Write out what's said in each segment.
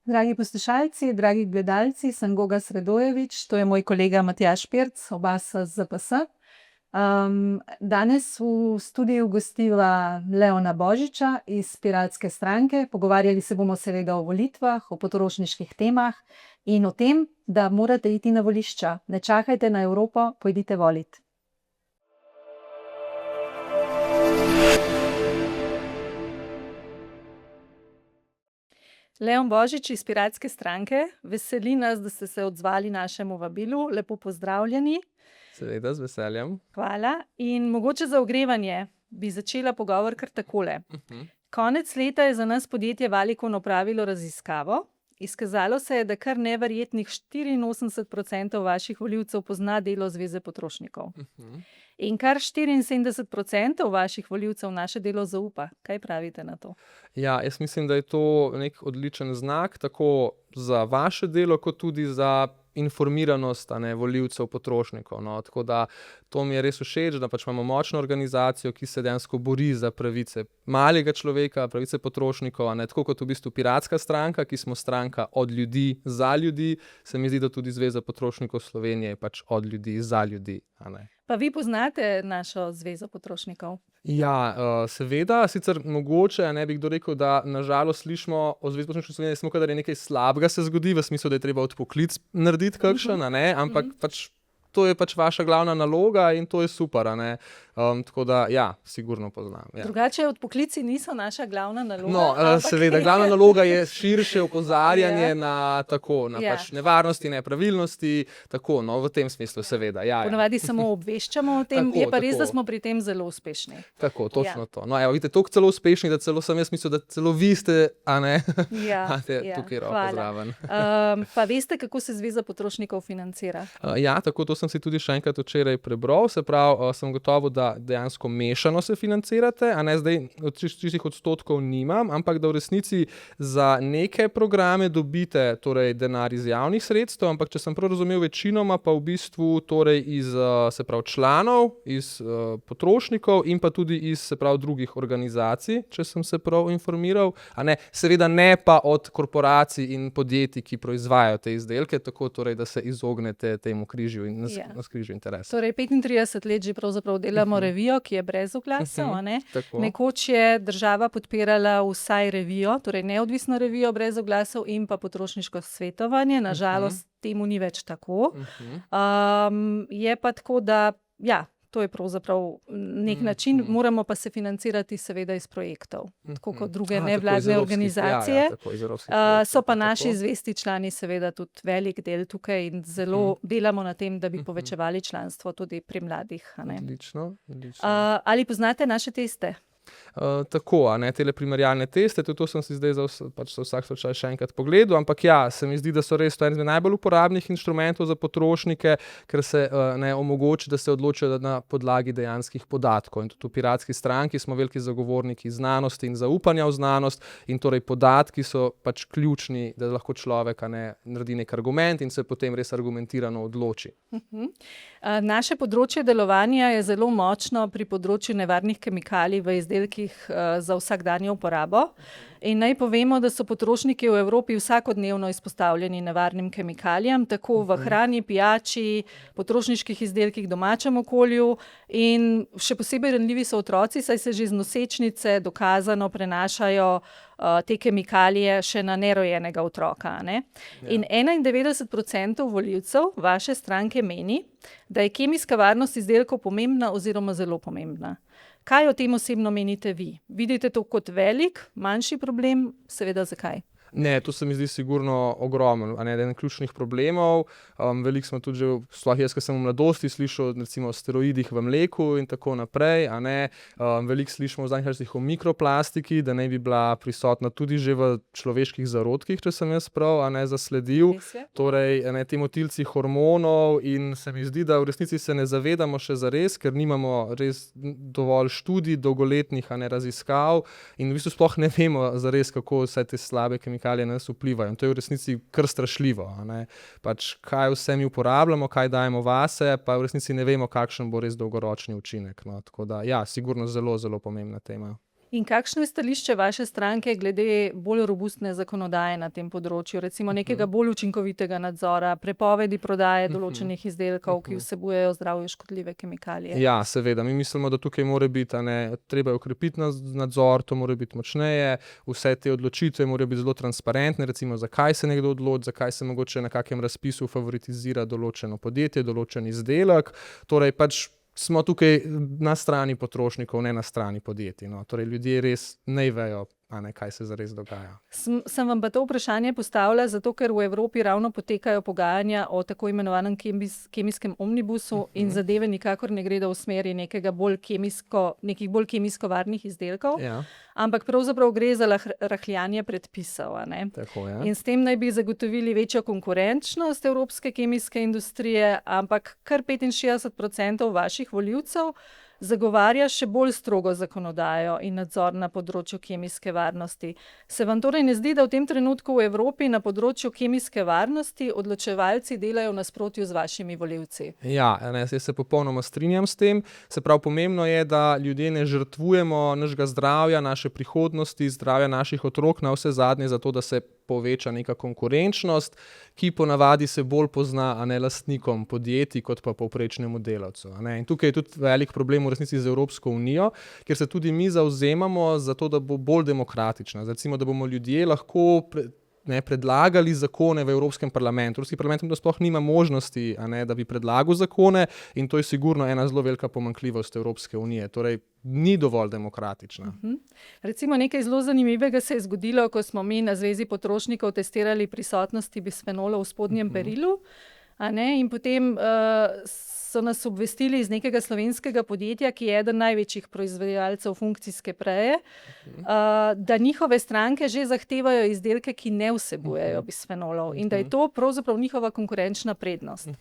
Dragi poslušalci, dragi gledalci, sem Goga Sredojevič, to je moj kolega Matjaž Pirc, oba sta z ZPS. Danes v studiu gostila Leona Božiča iz Piratske stranke. Pogovarjali se bomo seveda o volitvah, o potrošniških temah in o tem, da morate iti na volišča. Ne čakajte na Evropo, pojdite volit. Leon Božič iz Piratske stranke, veseli nas, da ste se odzvali našemu vabilu. Lepo pozdravljeni. Seveda, z veseljem. Hvala. In mogoče za ogrevanje bi začela pogovor kar takole. Konec leta je za nas podjetje Valicon opravilo raziskavo. Izkazalo se je, da kar neverjetnih 84% vaših volivcev pozna delo Zveze potrošnikov. In kar 74% vaših volivcev naše delo zaupa. Kaj pravite na to? Ja, jaz mislim, da je to nek odličen znak, tako za vaše delo, kot tudi za informiranost volivcev, potrošnikov. No. Tako da to mi je res všeč, da pač imamo močno organizacijo, ki se dejansko bori za pravice malega človeka, pravice potrošnikov, tako kot v bistvu Piratska stranka, ki smo stranka od ljudi za ljudi, se mi zdi, da tudi Zveza potrošnikov Slovenije je pač od ljudi za ljudi. Pa vi poznate našo Zvezo potrošnikov? Ja, seveda, sicer mogoče ne bi kdo rekel, da nažalost slišimo o Zvezi potrošnikov Slovenije samo, kadar je nekaj slabega se zgodi, v smislu, da je treba odpoklic narediti kakšen, ampak pač to je pač vaša glavna naloga in to je super, tako da ja, sigurno poznam. Ja. Drugače odpoklici niso naša glavna naloga. No, seveda, glavna naloga je širše opozarjanje na pač nevarnosti, nepravilnosti, tako, no, v tem smislu, seveda. Ja. Ponavadi samo obveščamo o tem, Tako, je pa res, tako. da smo pri tem zelo uspešni. Tako, točno to. No, evo, vidite, toliko celo uspešni, da celo sem jaz mislil, da celo vi ste, imate tukaj roko zraven. Pa veste, kako se Zveza potrošnikov financira? Ja, tako to sem si tudi še enkrat včeraj prebral, se pravi, sem gotovo, da dejansko mešano se financirate, zdaj od čistih odstotkov nimam, ampak da v resnici za neke programe dobite torej denar iz javnih sredstev, ampak če sem prav razumel, večinoma pa v bistvu torej iz, se pravi, članov, iz potrošnikov in pa tudi iz, se pravi, drugih organizacij, če sem se prav informiral, seveda ne pa od korporacij in podjetij, ki proizvajajo te izdelke, tako torej, da se izognete temu križju in navzkrižju interesov. Torej 35 let že pravzaprav delamo revijo, ki je brez oglasov, Tako. Nekoč je država podpirala vsaj revijo, torej neodvisno revijo brez oglasov in pa potrošniško svetovanje. Na žalost temu ni več tako. Je pa tako, da ja, to je pravzaprav nek način, moramo pa se financirati seveda iz projektov, tako kot druge nevladne organizacije. So pa naši zvesti člani seveda tudi velik del tukaj in zelo delamo na tem, da bi povečevali članstvo tudi pri mladih. Odlično. Ali poznate naše teste? Tako, tele primerjalne teste, tudi to sem si zdaj za vsak slučaj še enkrat pogledal, ampak ja, se mi zdi, da so res to eden najbolj uporabnih inštrumentov za potrošnike, ker se omogoči, da se odločijo na podlagi dejanskih podatkov. In tudi v Piratski stranki smo veliki zagovorniki znanosti in zaupanja v znanost in torej podatki so pač ključni, da lahko človek naredi nek argument in se potem res argumentirano odloči. Naše področje delovanja je zelo močno pri področju nevarnih kemikalij v izdelkih za vsakdanjo uporabo. In naj povemo, da so potrošniki v Evropi vsakodnevno izpostavljeni nevarnim kemikalijam, tako v hrani, pijači, potrošniških izdelkih, domačem okolju in še posebej ranljivi so otroci, saj se že z nosečnice dokazano prenašajo te kemikalije še na nerojenega otroka. In 91% volivcev vaše stranke meni, da je kemijska varnost izdelkov pomembna oziroma zelo pomembna. Kaj o tem osebno menite vi? Vidite to kot velik, manjši problem? Seveda zakaj? Ne, to se mi zdi sigurno ogromno, eden ključnih problemov. Veliko smo tudi že, sploh jaz, ko sem v mladosti slišal recimo o steroidih v mleku in tako naprej, Veliko slišimo v zadnjih časih o mikroplastiki, da naj bi bila prisotna tudi že v človeških zarodkih, če sem jaz prav, zasledil. Torej, ti motilci hormonov in se mi zdi, da v resnici se ne zavedamo še zares, ker nimamo res dovolj študij, dolgoletnih raziskav in v bistvu sploh ne vemo zares, kako vse te slabe kemikalije na nas vplivajo. In to je v resnici kar strašljivo. Pač kaj vse mi uporabljamo, kaj dajemo vase, pa v resnici ne vemo, kakšen bo res dolgoročni učinek. Tako da, ja, sigurno zelo, zelo pomembna tema. In kakšno je stališče vaše stranke glede bolj robustne zakonodaje na tem področju, recimo nekega bolj učinkovitega nadzora, prepovedi prodaje določenih izdelkov, ki vsebujejo zdravju škodljive kemikalije? Ja, seveda. Mi mislimo, da tukaj mora biti, treba je okrepiti nadzor, to mora biti močneje, vse te odločitve morajo biti zelo transparentne, recimo zakaj se nekdo odloči, zakaj se mogoče na kakem razpisu favoritizira določeno podjetje, določen izdelek. Torej smo tukaj na strani potrošnikov, ne na strani podjetij. No. Torej ljudje res ne vejo, kaj se zares dogaja. Sem vam pa to vprašanje postavila, zato ker v Evropi ravno potekajo pogajanja o tako imenovanem kemijskem omnibusu in zadeve nikakor ne gredo v smeri nekih bolj kemijsko varnih izdelkov, ampak pravzaprav gre za rahljanje predpisov. Tako, ja. In s tem naj bi zagotovili večjo konkurenčnost evropske kemijske industrije, ampak kar 65% vaših volivcev zagovarja še bolj strogo zakonodajo in nadzor na področju kemijske varnosti. Se vam torej ne zdi, da v tem trenutku v Evropi na področju kemijske varnosti odločevalci delajo v nasprotju z vašimi volivci? Ja, jaz se popolnoma strinjam s tem. Se pravi, pomembno je, da ljudje ne žrtvujemo našega zdravja, naše prihodnosti, zdravja naših otrok na vse zadnje, zato da se poveča neka konkurenčnost, ki ponavadi se bolj pozna lastnikom podjetij kot pa povprečnemu delavcu. In tukaj je tudi velik problem v resnici z Evropsko unijo, ker se tudi mi zavzemamo za to, da bo bolj demokratična. Recimo, da bomo ljudje lahko predlagali zakone v Evropskem parlamentu. Evropski parlament sploh nima možnosti, da bi predlagal zakone, in to je sigurno ena zelo velika pomanjkljivost Evropske unije. Torej, ni dovolj demokratična. Recimo nekaj zelo zanimivega se je zgodilo, ko smo mi na Zvezi potrošnikov testirali prisotnosti bisfenola v spodnjem berilu, in potem so nas obvestili iz nekega slovenskega podjetja, ki je eden največjih proizvajalcev funkcijske preje, da njihove stranke že zahtevajo izdelke, ki ne vsebujejo bisfenolov, in da je to pravzaprav njihova konkurenčna prednost.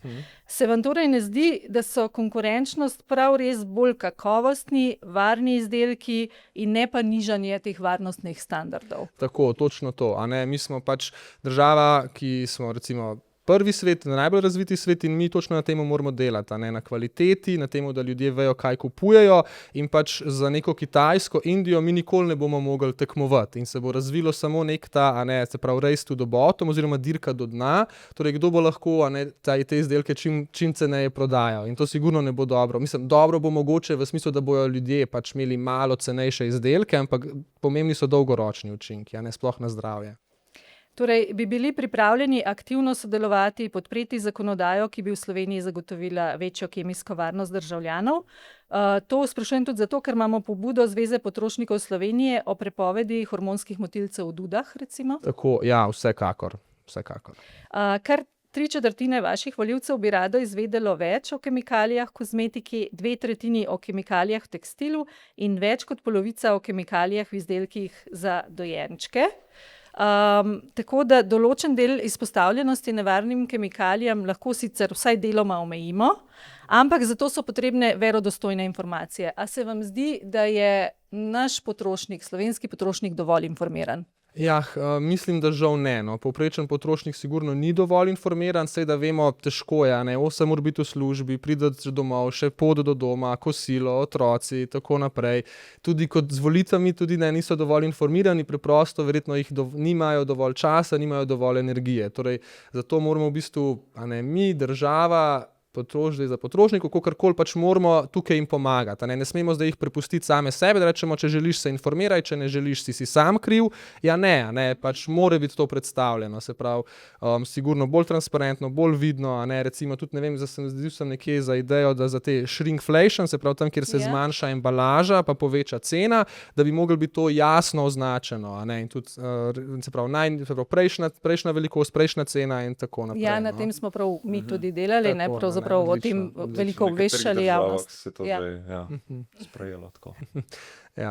Se vam torej ne zdi, da so konkurenčnost prav res bolj kakovostni, varni izdelki in ne pa nižanje teh varnostnih standardov? Tako, točno to. Mi smo država, ki smo recimo prvi svet, najbolj razviti svet, in mi točno na tem moramo delati, na kvaliteti, na tem, da ljudje vejo, kaj kupujejo, in za neko Kitajsko, Indijo mi nikoli ne bomo mogli tekmovati in se bo razvilo samo nek se pravi race to the bottom oziroma dirka do dna, torej kdo bo lahko te izdelke čim ceneje prodajal, in to sigurno ne bo dobro. Mislim, dobro bo mogoče v smislu, da bojo ljudje imeli malo cenejše izdelke, ampak pomembni so dolgoročni učinki, sploh na zdravje. Torej, bi bili pripravljeni aktivno sodelovati, podpreti zakonodajo, ki bi v Sloveniji zagotovila večjo kemijsko varnost državljanov? To sprašujem tudi zato, ker imamo pobudo Zveze potrošnikov Slovenije o prepovedi hormonskih motilcev v dudah, recimo. Tako, ja, vsekakor. Kar 3/4 vaših volivcev bi rado izvedelo več o kemikalijah v kozmetiki, 2/3 o kemikalijah v tekstilu in več kot polovica o kemikalijah v izdelkih za dojenčke. Tako da določen del izpostavljenosti nevarnim kemikalijam lahko sicer vsaj deloma omejimo, ampak zato so potrebne verodostojne informacije. A se vam zdi, da je naš potrošnik, slovenski potrošnik, dovolj informiran? Mislim, da žal ne. Povprečen potrošnik sigurno ni dovolj informiran, saj da vemo, težko je, 8 ur biti v službi, prideti domov, še pot do doma, kosilo, otroci, tako naprej. Tudi kot z volitvami tudi niso dovolj informirani, preprosto verjetno jih nimajo dovolj časa, nimajo dovolj energije. Torej, zato moramo v bistvu, mi, država, za potrošnikov, kakorkoli moramo tukaj jim pomagati. Ne smemo zdaj jih prepustiti same sebe, da rečemo, če želiš, se informiraj, če ne želiš, si sam kriv. Mora biti to predstavljeno. Se pravi, sigurno bolj transparentno, bolj vidno. Recimo tudi, ne vem, zdaj sem nekje za idejo, da za te shrinkflation, se pravi tam, kjer se zmanjša embalaža, pa poveča cena, da bi moglo biti to jasno označeno. In tudi, se pravi, prejšnja velikost, prejšnja cena in tako naprej. Na tem smo prav mi tudi delali, pravzaprav o tem veliko obveščali javnost. Se to zdaj sprejelo tako.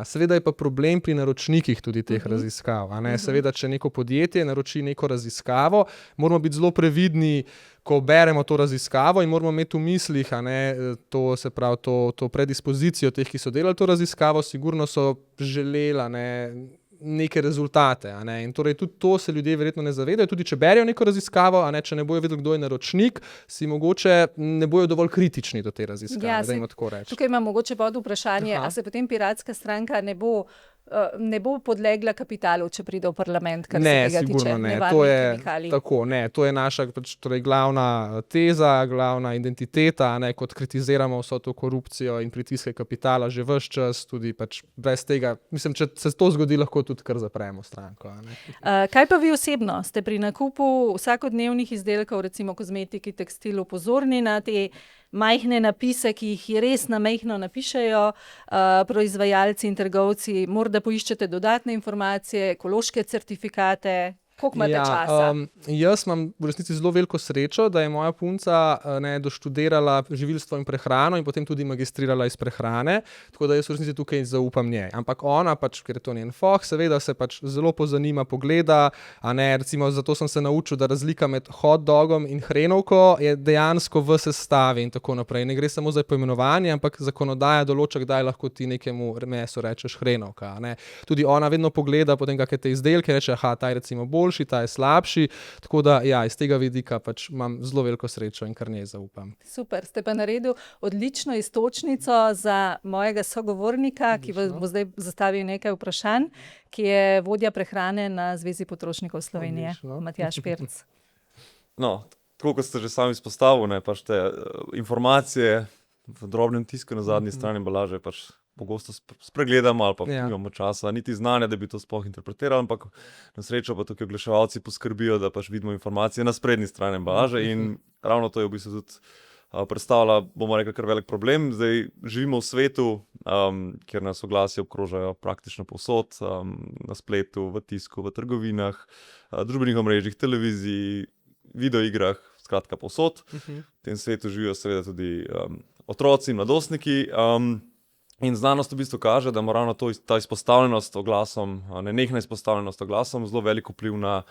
Seveda je pa problem pri naročnikih tudi teh raziskav. Seveda, če neko podjetje naroči neko raziskavo, moramo biti zelo previdni, ko beremo to raziskavo, in moramo imeti v mislih, to, se pravi, to predispozicijo teh, ki so delali to raziskavo, sigurno so želeli neke rezultate. In torej tudi to se ljudje verjetno ne zavedajo. Tudi če berijo neko raziskavo, če ne bojo vedeli, kdo je naročnik, si mogoče ne bojo dovolj kritični do te raziskave. Tukaj imam mogoče pod vprašanje, a se potem Piratska stranka ne bo ne bo podlegla kapitalu, če pride v parlament, kar Ne, se tega tiče sigurno ne. To nevarnih je kemikalij. tako, ne. To je naša torej glavna teza, glavna identiteta, a ne, kot kritiziramo vso to korupcijo in pritiske kapitala že ves čas, tudi pač brez tega, mislim, če se to zgodi, lahko tudi kar zapremo stranko, a ne. Kaj pa vi osebno? Ste pri nakupu vsakodnevnih izdelkov, recimo kozmetiki, tekstilu, pozorni na te majhne napise, ki jih res na majhno napišejo proizvajalci in trgovci, morda poiščete dodatne informacije, ekološke certifikate? Koliko imate časa? Jaz imam v resnici zelo veliko srečo, da je moja punca doštudirala živilstvo in prehrano in potem tudi magistrirala iz prehrane, tako da jaz v resnici tukaj zaupam njej. Ampak ona pač, ker je to njen fah, seveda se pač zelo pozanima, pogleda, a ne, recimo zato sem se naučil, da razlika med hot dogom in hrenovko je dejansko v sestavi in tako naprej. Ne gre samo za poimenovanje, ampak zakonodaja določa, kdaj lahko ti nekemu mesu rečeš hrenovka, a ne. Tudi ona vedno pogleda potem kakšne te izdelke, reče, aha, ta je recimo boljši, ta je slabši, tako da ja, iz tega vidika pač imam zelo veliko srečo in kar njej zaupam. Super, ste pa naredil odlično iztočnico za mojega sogovornika, ki bo zdaj zastavil nekaj vprašanj, ki je vodja prehrane na Zvezi potrošnikov Slovenije, Odlično. Matjaž Pirc. No, tako kot ste že sami izpostavili, pač te informacije v drobnem tisku na zadnji strani embalaže pač pogosto spregledamo ali pa nimamo časa, niti znanja, da bi to sploh interpretirali, ampak na srečo pa tukaj oglaševalci poskrbijo, da pač vidimo informacije na sprednji strani embalaže in ravno to je v bistvu tudi predstavlja, bomo rekli, kar velik problem. Zdaj živimo v svetu, kjer nas oglasi obkrožajo praktično povsod, na spletu, v tisku, v trgovinah, družbenih omrežjih, televiziji, videoigrah, skratka povsod. V tem svetu živijo seveda tudi otroci in mladostniki. In znanost v bistvu kaže, da ima ravno ta izpostavljenost oglasom, nenehna izpostavljenost oglasom, zelo velik vpliv na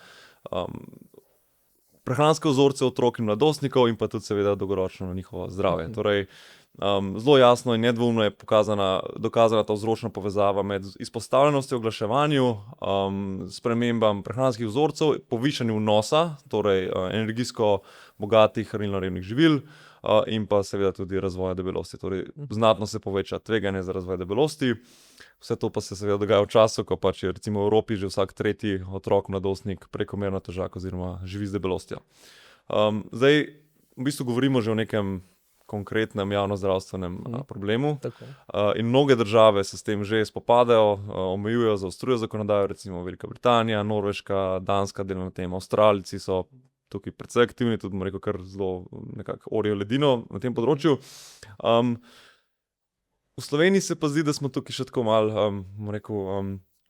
prehranske vzorce otrok in mladostnikov in pa tudi seveda dolgoročno na njihovo zdravje. Torej, zelo jasno in nedvoumno je dokazana ta vzročna povezava med izpostavljenostjo oglaševanju, spremembam prehranskih vzorcev, povišanju vnosa, torej energijsko bogatih hranilno-revnih živil, in pa seveda tudi razvoja debelosti. Torej, znatno se poveča tveganje za razvoj debelosti. Vse to pa se seveda dogaja v času, ko pač je recimo v Evropi že vsak tretji otrok, mladostnik prekomerno težak oziroma živi z debelostjo. Zdaj v bistvu govorimo že o nekem konkretnem javnozdravstvenem problemu. In mnoge države se s tem že spopadajo, omejujejo, zaostrujejo zakonodajo, recimo Velika Britanija, Norveška, Danska dela na tem, Avstralijci so tukaj precej aktivni, tudi bomo rekel, kar zelo nekako orijo ledino na tem področju. V Sloveniji se pa zdi, da smo tukaj še tako malo, bomo rekel,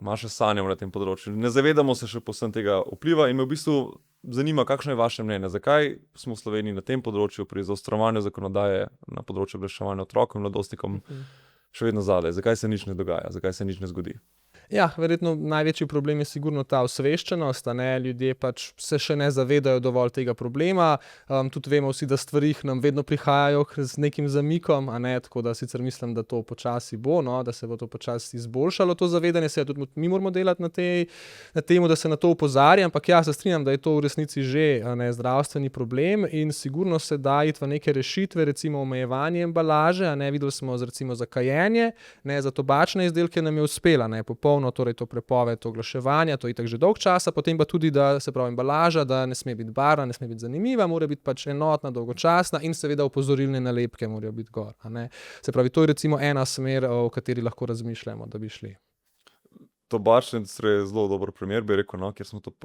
malo še sanjamo na tem področju. Ne zavedamo se še povsem tega vpliva in me v bistvu zanima, kakšno je vaše mnenje, zakaj smo v Sloveniji na tem področju pri zaostrovanju zakonodaje na področju oglaševanja otrokom in mladostnikom še vedno zadaj, zakaj se nič ne dogaja, zakaj se nič ne zgodi. Ja, verjetno največji problem je sigurno ta osveščenost, a ne, ljudje pač se še ne zavedajo dovolj tega problema, tudi vemo vsi, da stvari nam vedno prihajajo z nekim zamikom, a ne, tako da sicer mislim, da to počasi bo, no, da se bo to počasi izboljšalo, to zavedanje, se tudi mi moramo delati na temu, da se na to opozarja, ampak ja, se strinjam, da je to v resnici že zdravstveni problem in sigurno se da iti v neke rešitve, recimo omejevanje embalaže, a ne, videli smo recimo za kajenje, ne, za tobačne izdelke nam je uspela, ne, torej to prepoved oglaševanja, to je itak že dolg časa, potem pa tudi, da se pravi embalaža, da ne sme biti barvna, ne sme biti zanimiva, mora biti pač enotna, dolgočasna in seveda opozorilne nalepke morajo biti gor, a ne. Se pravi, to je recimo ena smer, o kateri lahko razmišljamo, da bi šli. Tobačna industrija je zelo dober primer, bi rekel, no, kjer smo to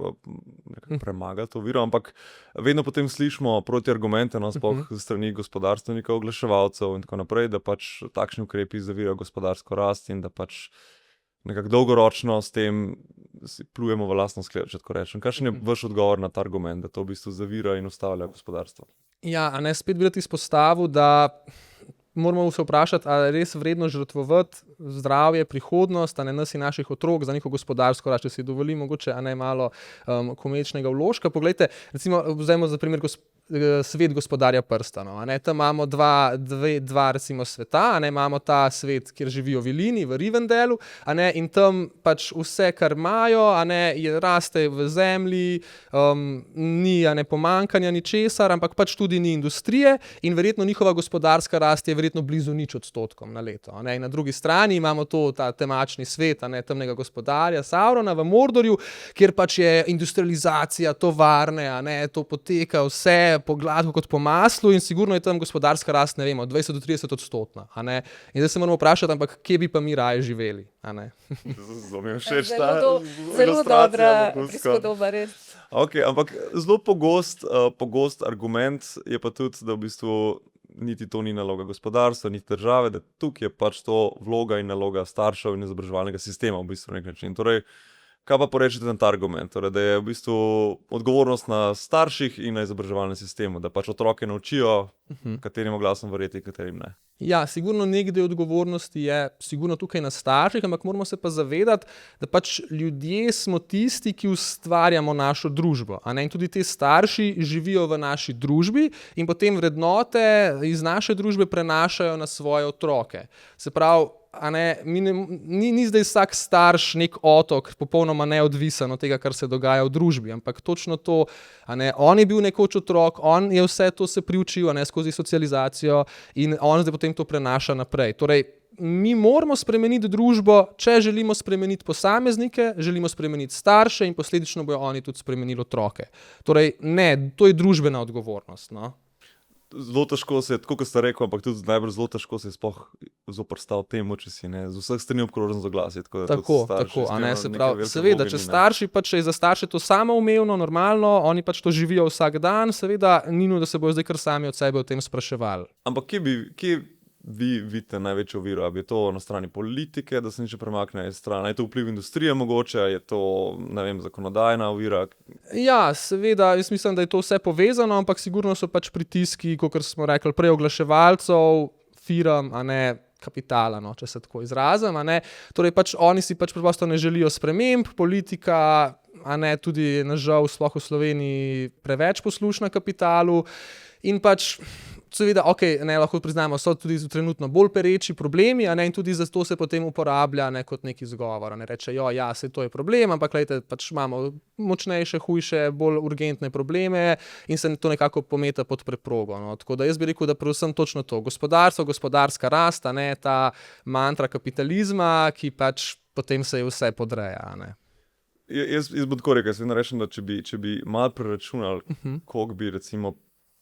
nekako premagali, to oviro, ampak vedno potem slišimo protiargumente, no, sploh s strani gospodarstvenikov, oglaševalcev in tako naprej, da pač takšni ukrepi zavirajo gospodarsko rast in da pač nekako dolgoročno s tem plujemo v lastno skledo, če tako rečem. Kakšen je vaš odgovor na ta argument, da to v bistvu zavira in ustavlja gospodarstvo? Ja, a ne, spet bi rad izpostavil, da moramo se vprašati, ali je res vredno žrtvovati zdravje, prihodnost, a ne nas in naših otrok za neko gospodarsko rast, če si dovoli mogoče, a ne malo komerčnega vložka. Poglejte, recimo, vzajmo za primer svet Gospodarja prstanov. A ne? Tam imamo dva recimo sveta, a ne? Imamo ta svet, kjer živijo vilini v Rivendalu, a ne? In tam pač vse, kar imajo, a ne, raste v zemlji, ni a ne pomanjkanja ničesar, ampak pač tudi ni industrije in verjetno njihova gospodarska rast je verjetno blizu 0% na leto. A ne? In na drugi strani imamo ta temačni svet, a ne, temnega gospodarja Saurona v Mordorju, kjer pač je industrializacija, tovarne, a ne, to poteka vse po gladko kot po maslu in sigurno je tam gospodarska rast, ne vemo, 20-30%, a ne. In zdaj se moramo vprašati, ampak kje bi pa mi raje živeli, a ne. Zelo mi je všeč ta Zelo dobra prispodoba, res. Okay, ampak zelo pogost argument je pa tudi, da v bistvu niti to ni naloga gospodarstva, niti države, da tukaj je pač to vloga in naloga staršev in izobraževalnega sistema v bistvu na nek način. Torej, kaj pa porečete na ta argument? Torej, da je v bistvu odgovornost na starših in na izobraževalnem sistemu, da pač otroke naučijo, katerim glasom verjeti, katerim ne. Ja, sigurno nekaj odgovornosti je sigurno tukaj na starših, ampak moramo se pa zavedati, da pač ljudje smo tisti, ki ustvarjamo našo družbo. A ne? In tudi ti starši živijo v naši družbi in potem vrednote iz naše družbe prenašajo na svoje otroke. Se pravi, a ne, ni zdaj vsak starš nek otok, popolnoma neodvisen od tega, kar se dogaja v družbi, ampak točno to, a ne, on je bil nekoč otrok, on je vse to se priučil, a ne, skozi socializacijo in on zdaj potem to prenaša naprej. Torej, mi moramo spremeniti družbo, če želimo spremeniti posameznike, želimo spremeniti starše in posledično bojo oni tudi spremenili otroke. Torej, ne, to je družbena odgovornost, no. Zelo težko se je, tako kot ste rekel, ampak tudi najbolj zelo težko se je sploh zoprstaviti temu, če si ne, z vseh strani obkrožen zaglasje. Tako, a ne, se pravi, seveda, če starši pač, če je za starše to samoumevno, normalno, oni pač to živijo vsak dan, seveda, ni nujno, da se bojo zdaj kar sami od sebe o tem spraševali. Ampak kje vi vidite največjo oviro? Je to na strani politike, da se nič premakne iz strani? Je to vpliv industrije mogoče? Je to, ne vem, zakonodajna ovira? Ja, seveda, jaz mislim, da je to vse povezano, ampak sigurno so pač pritiski, kakor smo rekli prej, oglaševalcev, firm, a ne kapitala, no, če se tako izrazim, a ne. Torej pač oni si pač preprosto ne želijo sprememb, politika, a ne, tudi nažal sploh v Sloveniji preveč poslušna kapitalu in pač seveda, ne, lahko priznamo, so tudi trenutno bolj pereči problemi, a ne, in tudi zato se potem uporablja, ne, kot neki izgovor, ne, rečejo, ja, saj to je problem, ampak glejte, pač imamo močnejše, hujše, bolj urgentne probleme in se to nekako pometa pod preprogo, no. Tako da jaz bi rekel, da predvsem točno to, gospodarstvo, gospodarska rast, a ne, ta mantra kapitalizma, ki pač potem se je vse podreja, a ne. Jaz bom tako rekel, jaz vedno rečem, da če bi malo preračunali, koliko bi recimo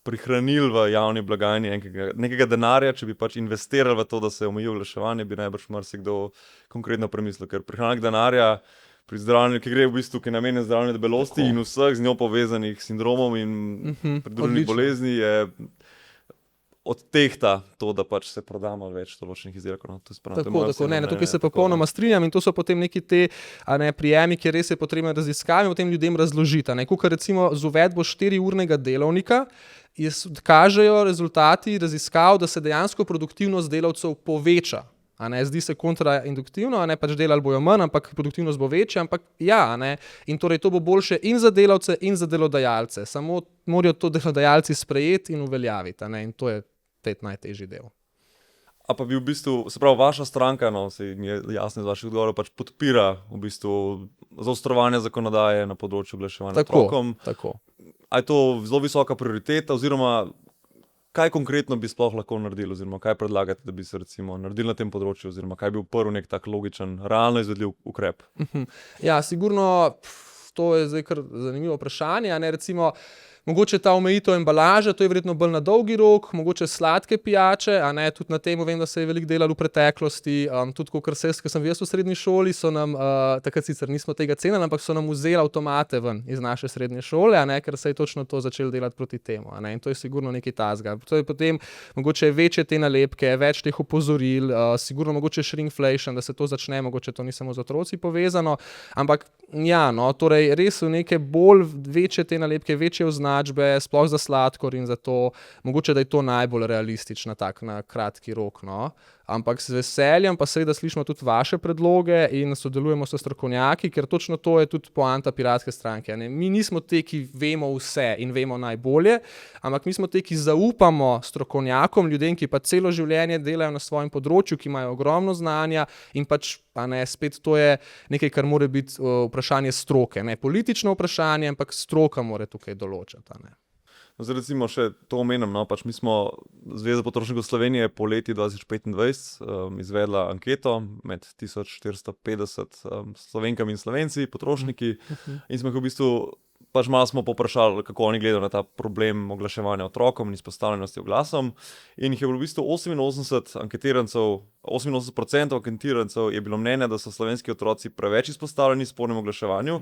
prihranili v javni blagajni nekega denarja, če bi pač investirali v to, da se omeji oglaševanje, bi najbrž marsikdo konkretno premislil, ker prihranek denarja pri zdravljenju, ki gre v bistvu, ki je namenjen zdravljenju debelosti in vseh z njo povezanih sindromov in pridruženih bolezni, je odtehta to, da pač se prodamo več določenih izdelkov. No, tako, ne, tukaj se popolnoma strinjam in to so potem neki te, a ne, prijemi, kjer res je potrebno raziskave in potem ljudem razložiti. Kakor recimo z uvedbo 4-urnega delovnika kažejo rezultati raziskav, da se dejansko produktivnost delavcev poveča. A ne, zdi se kontrainduktivno, a ne, pač delali bojo manj, ampak produktivnost bo večja, ampak ja, a ne, in torej to bo boljše in za delavce in za delodajalce, samo morajo to delodajalci sprejeti in uveljaviti, a ne, in to je najtežji del. A pa bi v bistvu, se pravi, vaša stranka, no, se mi je jasno iz vaših odgovorov, pač podpira v bistvu zaostrovanje zakonodaje na področju oglaševanja otrokom. Tako. A je to zelo visoka prioriteta, oziroma kaj konkretno bi sploh lahko naredili, oziroma kaj predlagate, da bi se recimo naredili na tem področju, oziroma kaj bi bil prvi nek tak logičen, realno izvedljiv ukrep? Ja, sigurno, to je zdaj kar zanimivo vprašanje, a ne, recimo, mogoče ta omejitev embalaže, to je verjetno bolj na dolgi rok, mogoče sladke pijače, a ne, tudi na tem vem, da se je veliko delalo v preteklosti, tudi ko sem bil v srednji šoli, so nam, takrat sicer nismo tega cenili, ampak so nam vzeli avtomate ven iz naše srednje šole, a ne, ker se je točno to začelo delati proti temu, a ne, in to je sigurno nekaj takega. To je potem mogoče večje te nalepke, več teh opozoril, sigurno mogoče shrinkflation, da se to začne, mogoče to ni samo z otroci povezano, ampak ja, no, torej res so neke bolj večje te nalepke, večje označbe, sploh za sladkor in za to, mogoče, da je to najbolj realistično tak na kratki rok, no. Ampak z veseljem pa seveda slišimo tudi vaše predloge in sodelujemo s strokovnjaki, ker točno to je tudi poanta Piratske stranke. Ne? Mi nismo te, ki vemo vse in vemo najbolje, ampak mi smo te, ki zaupamo strokovnjakom, ljudem, ki pa celo življenje delajo na svojem področju, ki imajo ogromno znanja in pač, a ne, spet to je nekaj, kar mora biti vprašanje stroke, ne politično vprašanje, ampak stroka mora tukaj določati, a ne. Zdaj recimo še to omenim, no, pač mi smo, Zveza potrošnikov Slovenije je poleti 2025 izvedla anketo med 1450 Slovenkami in Slovenci, potrošniki, in smo jih v bistvu pač malo smo poprašali, kako oni gledajo na ta problem oglaševanja otrokom in izpostavljenosti oglasom. In jih je bilo v bistvu 88% anketirancev je bilo mnenja, da so slovenski otroci preveč izpostavljeni spolnemu oglaševanju.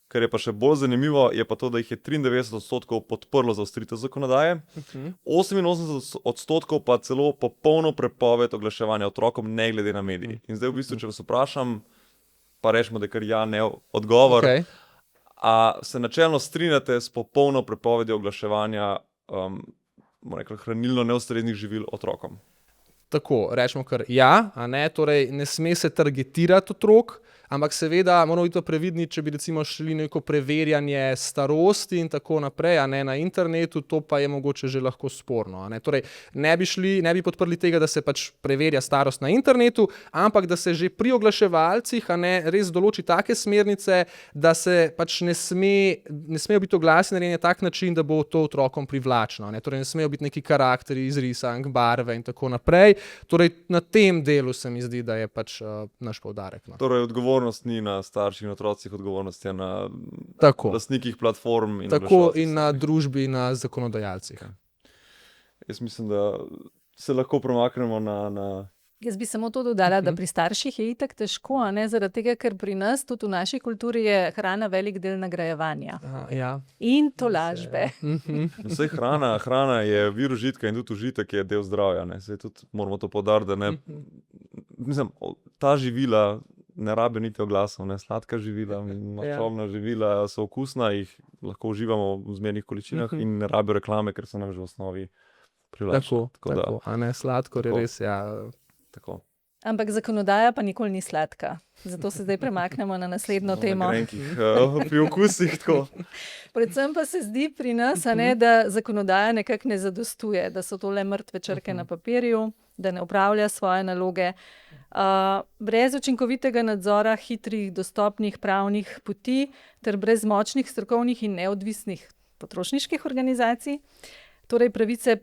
Kar je pa še bolj zanimivo, je pa to, da jih je 93% podprlo zaostritev zakonodaje, 88% pa celo popolno prepoved oglaševanja otrokom, ne glede na mediji. In zdaj v bistvu, če vas vprašam, pa rečemo, da je kar ja, ne odgovor. Okay. A se načelno strinjate s popolno prepovedjo oglaševanja hranilno neustreznih živil otrokom? Tako, rečemo kar ja, a ne, torej ne sme se targetirati otrok, ampak seveda moramo biti previdni, če bi recimo šli neko preverjanje starosti in tako naprej, a ne na internetu, to pa je mogoče že lahko sporno, a ne. Torej ne bi podprli tega, da se pač preverja starost na internetu, ampak da se že pri oglaševalcih, a ne, res določi take smernice, da se pač ne smejo biti oglasi narejeni na tak način, da bo to otrokom privlačno, a ne. Torej ne smejo biti neki karakteri, izrisank, barve in tako naprej. Torej na tem delu se mi zdi, da je pač naš poudarek. No. Torej odgovornost ni na starših in otrocih, odgovornost je na lastnikih platform in tako in na družbi, na zakonodajalcih. Jaz mislim, da se lahko premaknemo na... Jaz bi samo to dodala, da pri starših je itak težko, a ne, zaradi tega, ker pri nas, tudi v naši kulturi, je hrana velik del nagrajevanja. Ja. In tolažbe. Vsej hrana je vir užitka in tudi užitek je del zdravja, ne. Saj tudi moramo to poudariti, da ne... Mislim, ta živila ne rabijo niti oglasov, ne, sladka živila, maščobna živila so okusna, jih lahko uživamo v zmernih količinah in ne rabijo reklame, ker so nam že v osnovi privlačne. Tako, a ne, sladkor je res, ja... Tako. Ampak zakonodaja pa nikoli ni sladka. Zato se zdaj premaknemo na naslednjo temo. Pri okusih tako. Predvsem pa se zdi pri nas, a ne, da zakonodaja nekako ne zadostuje, da so to le mrtve črke na papirju, da ne opravlja svoje naloge. Brez učinkovitega nadzora hitrih, dostopnih pravnih poti ter brez močnih strokovnih in neodvisnih potrošniških organizacij, torej pravice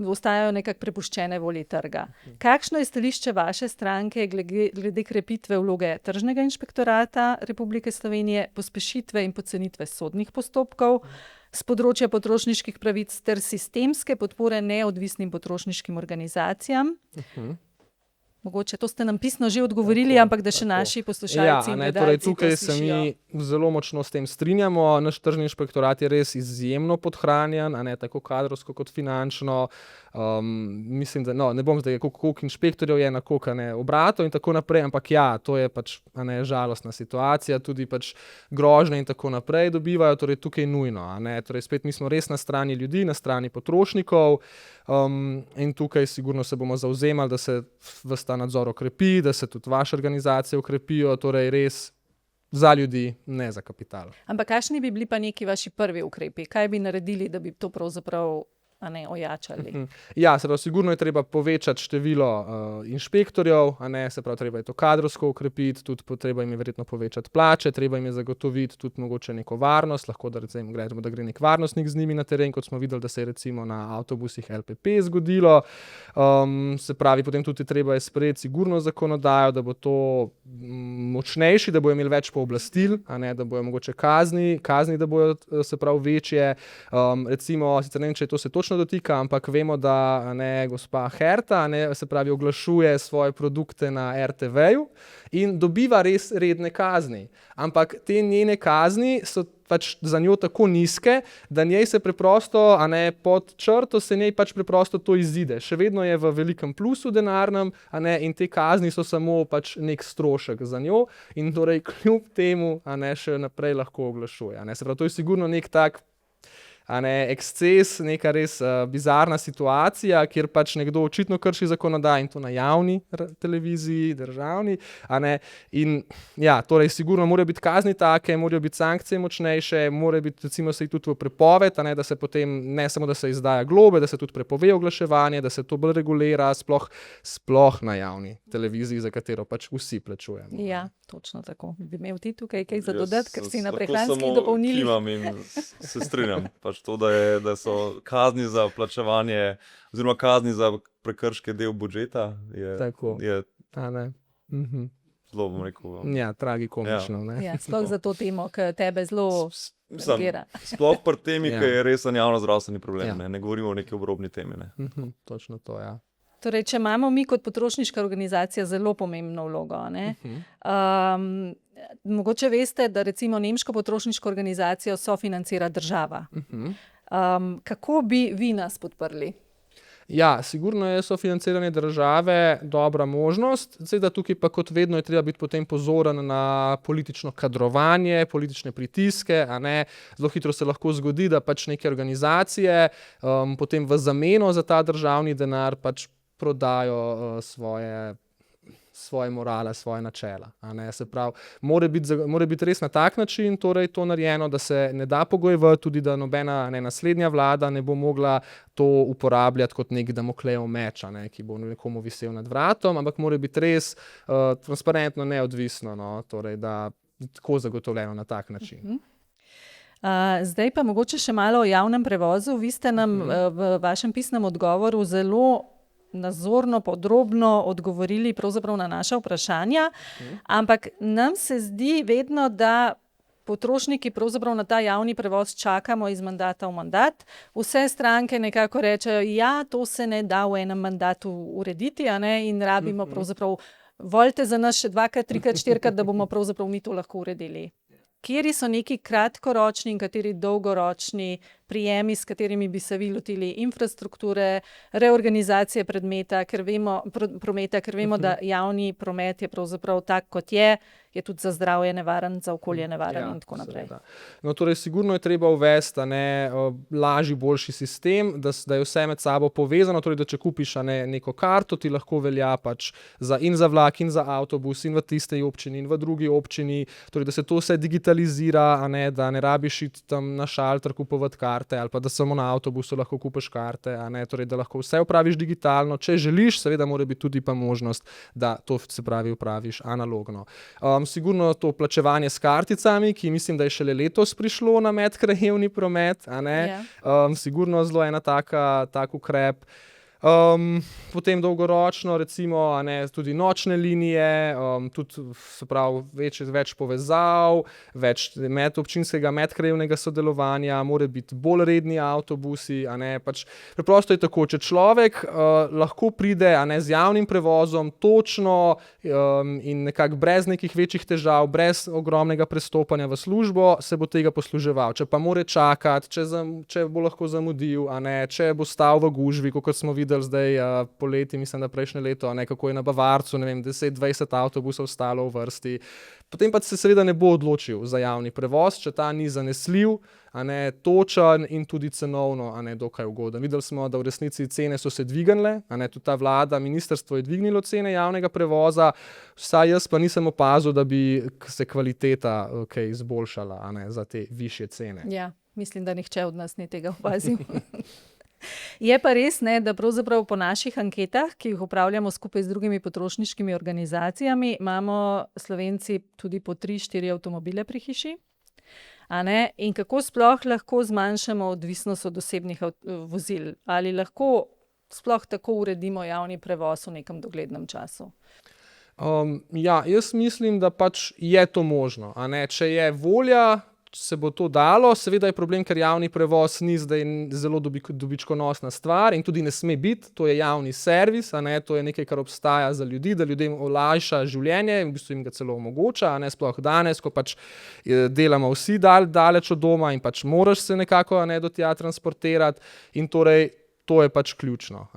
ostajajo nekako prepuščene volji trga. Kakšno je stališče vaše stranke glede krepitve vloge Tržnega inšpektorata Republike Slovenije, pospešitve in pocenitve sodnih postopkov s področja potrošniških pravic ter sistemske podpore neodvisnim potrošniškim organizacijam? Mogoče to ste nam pisno že odgovorili, ampak da še naši poslušalci in gledalci torej tukaj to slišijo. Se mi zelo močno s tem strinjamo. Naš tržni inšpektorat je res izjemno podhranjen, a ne tako kadrovsko kot finančno. Mislim, da ne bom zdaj, koliko inšpektorjev je na koliko obratov in tako naprej, ampak ja, to je pač žalostna situacija, tudi pač grožnje in tako naprej dobivajo, torej tukaj nujno, a ne, torej spet mi smo res na strani ljudi, na strani potrošnikov, in tukaj sigurno se bomo zavzemali, da se ves ta nadzor okrepi, da se tudi vaše organizacije okrepijo, torej res za ljudi, ne za kapital. Ampak kakšni bi bili pa neki vaši prvi ukrepi? Kaj bi naredili, da bi to pravzaprav ojačali? Ja, se pravi, sigurno je treba povečati število inšpektorjev, a ne, se pravi, treba je to kadrovsko ukrepiti, tudi treba jim je verjetno povečati plače, treba jim je zagotoviti tudi mogoče neko varnost, lahko da gre nek varnostnik z njimi na teren, kot smo videli, da se je recimo na avtobusih LPP zgodilo. Se pravi, potem tudi treba je sprejeti sigurno zakonodajo, da bo to močnejši, da bojo imeli več pooblastil, a ne, da bojo mogoče kazni, da bojo se pravi večje. Recimo, sicer ne vem, če to se točno dotika, ampak vemo, da gospa Herta se pravi oglašuje svoje produkte na RTV-ju in dobiva res redne kazni. Ampak te njene kazni so pač za njo tako nizke, da njej se preprosto, pod črto se njej pač preprosto to izide. Še vedno je v velikem plusu denarnem, in te kazni so samo pač nek strošek za njo in torej kljub temu, še naprej lahko oglašuje. Se pravi, to je sigurno nek tak a ne, eksces, neka res bizarna situacija, kjer pač nekdo očitno krši zakonodajo in to na javni televiziji, državni, a ne, in ja, torej sigurno morajo biti kazni take, morajo biti sankcije močnejše, mora biti recimo se tudi v prepoved, a ne, da se potem ne samo, da se izdaja globe, da se tudi prepove oglaševanje, da se to bolj regulira, sploh na javni televiziji, za katero pač vsi plačujemo. Ja, točno tako. Bi imel ti tukaj kaj za dodati, ker si na prehranskih dopolnilih? Kimam in se strinjam. Pač to, da so kazni za plačevanje oziroma kazni za prekrške del budžeta, je a ne. zelo, bom rekel. Ja, tragikomično. Ne? Ja, sploh za to temo, ki tebe zelo tangira. Sploh pri temi, ki je resen javnozdravstveni problem. Ne govorimo o neki obrobni temi. Ne. Točno to, ja. Torej, če imamo mi kot potrošniška organizacija zelo pomembno vlogo, mogoče veste, da recimo nemško potrošniško organizacijo sofinancira država. Kako bi vi nas podprli? Ja, sigurno je sofinanciranje države dobra možnost, da tukaj pa kot vedno je treba biti potem pozoren na politično kadrovanje, politične pritiske, a ne, zelo hitro se lahko zgodi, da pač neke organizacije potem v zameno za ta državni denar pač prodajo svoje morale, svoje načela. A ne, se pravi, mora biti res na tak način torej to narejeno, da se ne da pogojevati, tudi da nobena naslednja vlada ne bo mogla to uporabljati kot nek Damoklejev meč, a ne, ki bo nekomu visel nad vratom, ampak mora biti res transparentno, neodvisno, no, torej da tako zagotovljeno na tak način. Zdaj pa mogoče še malo o javnem prevozu. Vi ste nam v vašem pisnem odgovoru zelo nazorno, podrobno odgovorili pravzaprav na naša vprašanja, ampak nam se zdi vedno, da potrošniki pravzaprav na ta javni prevoz čakamo iz mandata v mandat. Vse stranke nekako rečejo, ja, to se ne da v enem mandatu urediti, a ne, in rabimo pravzaprav, volite za nas še 2-krat, 3-krat, 4-krat, da bomo pravzaprav mi to lahko uredili. Kateri so neki kratkoročni in kateri dolgoročni prijemi, s katerimi bi se vi lotili infrastrukture, reorganizacije prometa, ker vemo, da javni promet je pravzaprav tak, kot je tudi za zdravje nevaren, za okolje nevaren in tako naprej. No, torej, sigurno je treba uvesti lažji, boljši sistem, da je vse med sabo povezano, torej, da če kupiš neko karto, ti lahko velja pač in za vlak, in za avtobus, in v tistej občini, in v drugi občini, torej, da se to vse digitalizira, da ne rabiš iti tam na šalter kupovati karte, ali pa da samo na avtobusu lahko kupiš karte, torej, da lahko vse opraviš digitalno. Če želiš, seveda mora biti tudi pa možnost, da to se pravi opraviš analogno. Sigurno to plačevanje s karticami, ki mislim, da je šele letos prišlo na medkrajevni promet, sigurno zelo ena tak ukrep. Potem dolgoročno recimo tudi nočne linije, tudi se pravi več povezav, več medobčinskega, medkrajevnega sodelovanja, mora biti bolj redni avtobusi, pač preprosto je tako, če človek lahko pride z javnim prevozom točno in nekako brez nekih večjih težav, brez ogromnega prestopanja v službo, se bo tega posluževal. Če pa mora čakati, če bo lahko zamudil, če bo stal v gužvi, kot smo videli zdaj poleti, mislim, da prejšnje leto, kako je na Bavarcu, 10-20 avtobusov stalo v vrsti. Potem pa se seveda ne bo odločil za javni prevoz, če ta ni zanesljiv, točen in tudi cenovno dokaj ugoden. Videli smo, da v resnici cene so se dvignile, tudi ta vlada, ministrstvo je dvignilo cene javnega prevoza, vsaj jaz pa nisem opazil, da bi se kvaliteta kaj izboljšala za te višje cene. Ja, mislim, da nihče od nas ni tega opazil. Je pa res, da pravzaprav po naših anketah, ki jih upravljamo skupaj z drugimi potrošniškimi organizacijami, imamo Slovenci tudi po 3-4 avtomobile pri hiši. In kako sploh lahko zmanjšamo odvisnost od osebnih vozil? Ali lahko sploh tako uredimo javni prevoz v nekem doglednem času? Jaz mislim, da pač je to možno. Če je volja, se bo to dalo. Seveda je problem, ker javni prevoz ni zdaj zelo dobičkonosna stvar in tudi ne sme biti. To je javni servis, to je nekaj, kar obstaja za ljudi, da ljudem olajša življenje in v bistvu jim ga celo omogoča, sploh danes, ko pač delamo vsi daleč od doma in pač moraš se nekako do tja transportirati in torej to je pač ključno.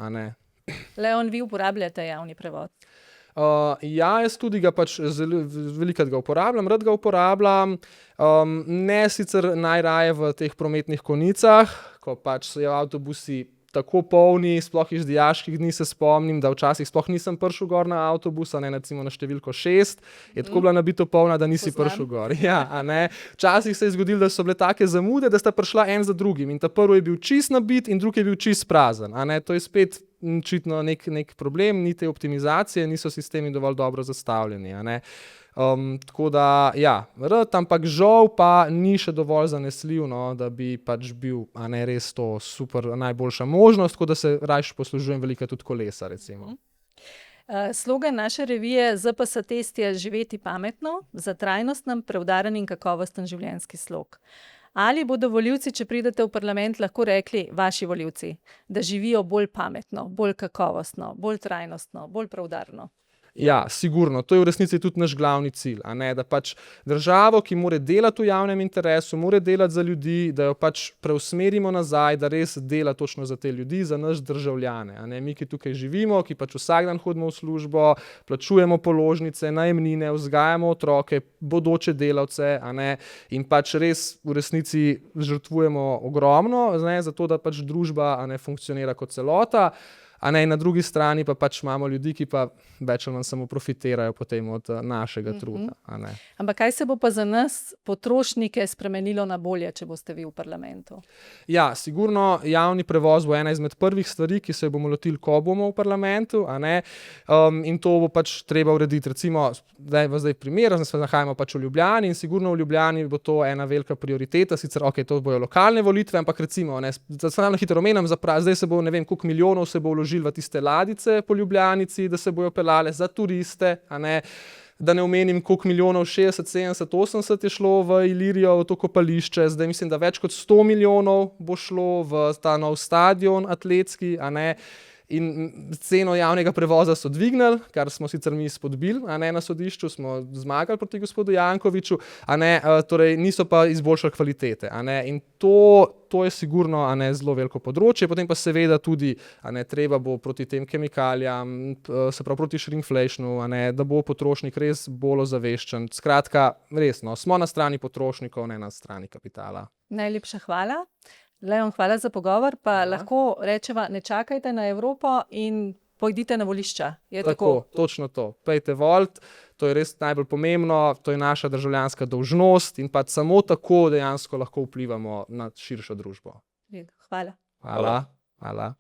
Leon, vi uporabljate javni prevoz? Ja, jaz tudi ga pač velikokrat ga uporabljam, rad ga uporabljam, ne sicer najraje v teh prometnih konicah, ko pač so avtobusi tako polni, sploh iz dijaških dni se spomnim, da včasih sploh nisem prišel gor na avtobus, a ne recimo na številko 6, je tako bila nabito polna, da nisi prišel gor. Ja, a ne. Včasih se je zgodilo, da so bile take zamude, da sta prišla en za drugim in ta prvi je bil čist nabit in drugi je bil čist prazen, a ne. To je spet očitno nek problem, ni te optimizacije, niso sistemi dovolj dobro zastavljeni, a ne. Tako da, ja, rad, ampak žal pa ni še dovolj zanesljiv, no, da bi pač bil, a ne, res to super najboljša možnost, tako da se rajš poslužujem veliko tudi kolesa, recimo. Slogan naše revije ZPS Test je živeti pametno, za trajnosten, preudaren in kakovosten življenjski slog. Ali bodo volivci, če pridete v parlament, lahko rekli, vaši volivci, da živijo bolj pametno, bolj kakovostno, bolj trajnostno, bolj preudarno? Ja, sigurno. To je v resnici tudi naš glavni cilj, a ne, da pač državo, ki mora delati v javnem interesu, mora delati za ljudi, da jo pač preusmerimo nazaj, da res dela točno za te ljudi, za naš državljane, a ne. Mi, ki tukaj živimo, ki pač vsak dan hodimo v službo, plačujemo položnice, najemnine, vzgajamo otroke, bodoče delavce, a ne, in pač res v resnici žrtvujemo ogromno, ne, zato da pač družba, a ne, funkcionira kot celota. A ne, na drugi strani pa pač imamo ljudi, ki pa več ali manj samo profitirajo potem od našega truda. A ne. Ampak kaj se bo pa za nas, potrošnike, spremenilo na bolje, če boste vi v parlamentu? Ja, sigurno javni prevoz bo ena izmed prvih stvari, ki se jo bomo lotili, ko bomo v parlamentu, a ne. In to bo pač treba urediti. Recimo, zdaj primer, se nahajamo pač v Ljubljani in sigurno v Ljubljani bo to ena velika prioriteta, sicer to bojo lokalne volitve, ampak recimo, ne, samo na hitro omenim, zdaj se bo, ne vem, koliko milijonov se bo vložilo v tiste ladjice po Ljubljanici, da se bojo pelale za turiste, a ne, da ne omenim, koliko milijonov, 60, 70, 80 je šlo v Ilirijo, v to kopališče, zdaj mislim, da več kot 100 milijonov bo šlo v ta nov stadion atletski, a ne. In ceno javnega prevoza so dvignili, kar smo sicer mi spodbili, a ne, na sodišču smo zmagali proti gospodu Jankoviću, a ne, torej niso pa izboljšali kvalitete, a ne, in to je sigurno, a ne, zelo veliko področje, potem pa seveda tudi, a ne, treba bo proti tem kemikalijam, se pravi proti shrinkflationu, a ne, da bo potrošnik res bolj ozaveščen. Skratka, res, no, smo na strani potrošnikov, ne na strani kapitala. Najlepša hvala. Leon, hvala za pogovor, pa lahko rečeva, ne čakajte na Evropo in pojdite na volišča. Je tako? Točno to. Pejte volit, to je res najbolj pomembno, to je naša državljanska dolžnost in pač samo tako dejansko lahko vplivamo na širšo družbo. Hvala. Hvala.